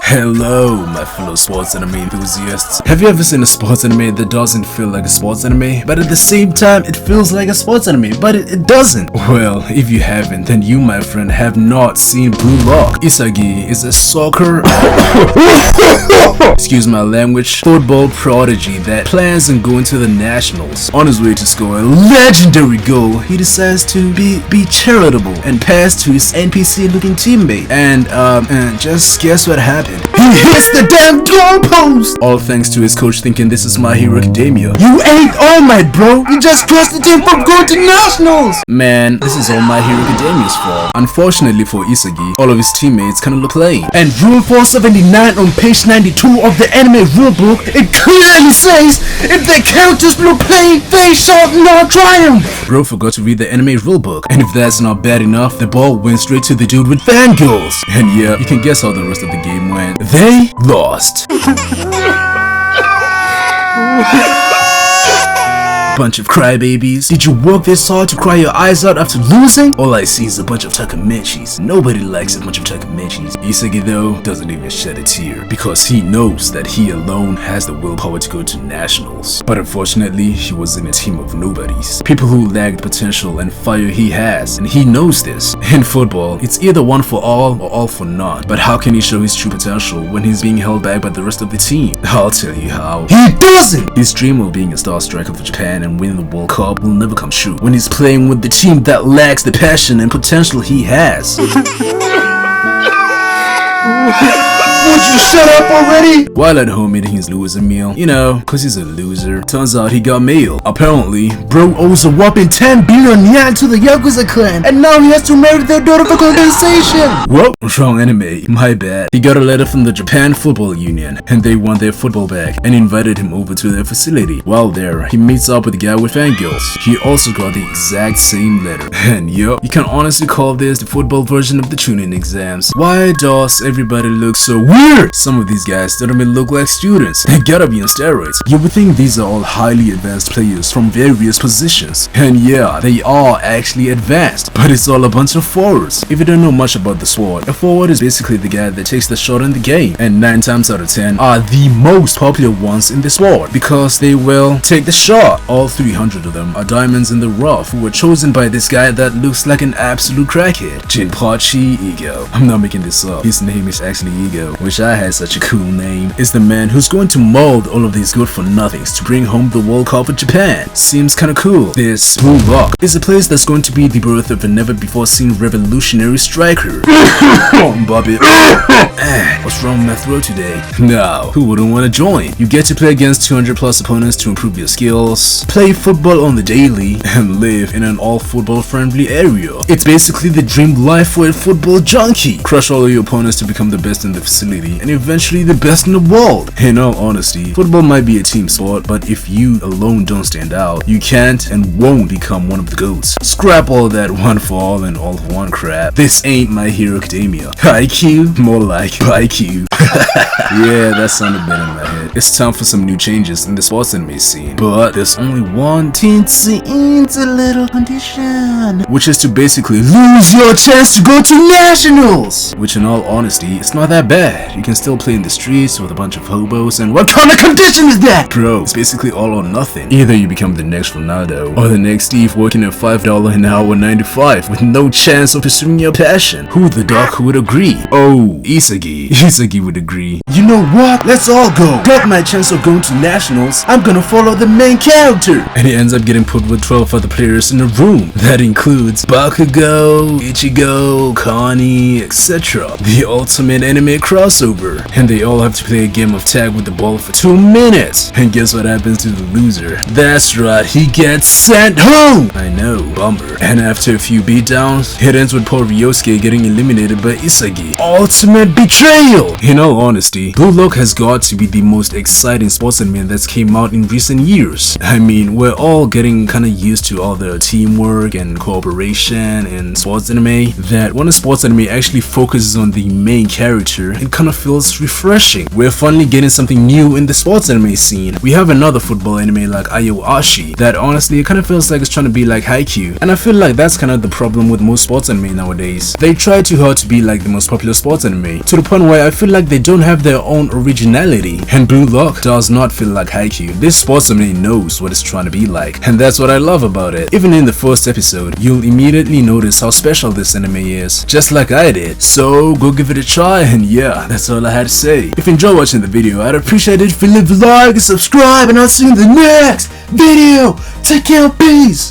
Hello, my fellow sports anime enthusiasts. Have you ever seen a sports anime that doesn't feel like a sports anime, but at the same time it feels like a sports anime, but it doesn't? Well, if you haven't, then you, my friend, have not seen Blue Lock. Isagi is a soccer excuse my language, football prodigy that plans on going to the nationals. On his way to score a legendary goal, he decides to be charitable and pass to his NPC looking teammate. And just guess what happened? He hits the damn goalpost! All thanks to his coach thinking this is My Hero Academia. You ain't All Might, bro! You just crossed the team from going to nationals! Man, this is all My Hero Academia's fault. Unfortunately for Isagi, all of his teammates kinda look lame. And rule 479 on page 92 of the anime rulebook, it clearly says, if the characters look plain, they shall not triumph! Bro forgot to read the anime rulebook. And if that's not bad enough, the ball went straight to the dude with fangirls. And yeah, you can guess how the rest of the game went. They lost. Bunch of crybabies. Did you work this hard to cry your eyes out after losing? All I see is a bunch of takamechis. Nobody likes a bunch of takamechis. Isagi though doesn't even shed a tear because he knows that he alone has the willpower to go to nationals. But unfortunately, he was in a team of nobodies. People who lacked potential and fire he has, and he knows this. In football, it's either one for all or all for none. But how can he show his true potential when he's being held back by the rest of the team? I'll tell you how. He doesn't! His dream of being a star striker for Japan and winning the World Cup will never come true when he's playing with the team that lacks the passion and potential he has. Would you shut up already? While at home eating his loser meal, you know, cause he's a loser, turns out he got mail. Apparently, bro owes a whopping 10 billion yen to the Yakuza clan, and now he has to marry their daughter for compensation. Whoa, wrong anime, my bad. He got a letter from the Japan Football Union, and they want their football back, and invited him over to their facility. While there, he meets up with the guy with fangirls. He also got the exact same letter. And yup, you can honestly call this the football version of the tuning exams. Why does everybody look so weird? Some of these guys don't even look like students. They gotta be on steroids. You would think these are all highly advanced players from various positions. And yeah, they are actually advanced, but it's all a bunch of forwards. If you don't know much about the sport, a forward is basically the guy that takes the shot in the game, and 9 times out of 10 are the most popular ones in the sport because they will take the shot. All 300 of them are diamonds in the rough who were chosen by this guy that looks like an absolute crackhead, Jinpachi Ego. I'm not making this up. His name is actually Ego. Wish I had such a cool name. Is the man who's going to mold all of these good for nothings to bring home the World Cup of Japan. Seems kinda cool. This Blue Lock is a place that's going to be the birth of a never before seen revolutionary striker. Bobby. What's wrong with my throat today? Now, who wouldn't want to join? You get to play against 200 plus opponents to improve your skills, play football on the daily, and live in an all football friendly area. It's basically the dream life for a football junkie. Crush all of your opponents to become the best in the facility and eventually the best in the world. In all honesty, football might be a team sport, but if you alone don't stand out, you can't and won't become one of the GOATs. Scrap all that one for all and all for one crap. This ain't My Hero Academia. IQ? More like IQ. Yeah, that sounded better in my head. It's time for some new changes in the sports anime scene. But there's only one teensy little condition, which is to basically lose your chance to go to nationals. Which in all honesty, it's not that bad. You can still play in the streets with a bunch of hobos, and what kind of condition is that? Bro, it's basically all or nothing. Either you become the next Ronaldo, or the next Steve working at $5 an hour 9 to 5 with no chance of pursuing your passion. Who the doc would agree? Oh, Isagi. Isagi would agree. You know what? Let's all go. Got my chance of going to nationals. I'm gonna follow the main character. And he ends up getting put with 12 other players in a room. That includes Bakugo, Ichigo, Kani, etc. The ultimate anime crossover. And they all have to play a game of tag with the ball for 2 minutes. And guess what happens to the loser? That's right, he gets sent home! I know, bummer. And after a few beatdowns, it ends with poor Ryosuke getting eliminated by Isagi. Ultimate betrayal! In all honesty, Blue Lock has got to be the most exciting sports anime that's came out in recent years. I mean, we're all getting kinda used to all the teamwork and cooperation in sports anime, that when a sports anime actually focuses on the main character, it kind of feels refreshing. We're finally getting something new in the sports anime scene. We have another football anime like Ayoashi that honestly it kind of feels like it's trying to be like Haikyuu, and I feel like that's kind of the problem with most sports anime nowadays. They try too hard to be like the most popular sports anime, to the point where I feel like they don't have their own originality, and Blue Lock does not feel like Haikyuu. This sports anime knows what it's trying to be like, and that's what I love about it. Even in the first episode, you'll immediately notice how special this anime is, just like I did. So go give it a try, and yeah, that's all I had to say. If you enjoyed watching the video, I'd appreciate it if you leave a like and subscribe, and I'll see you in the next video. Take care, peace.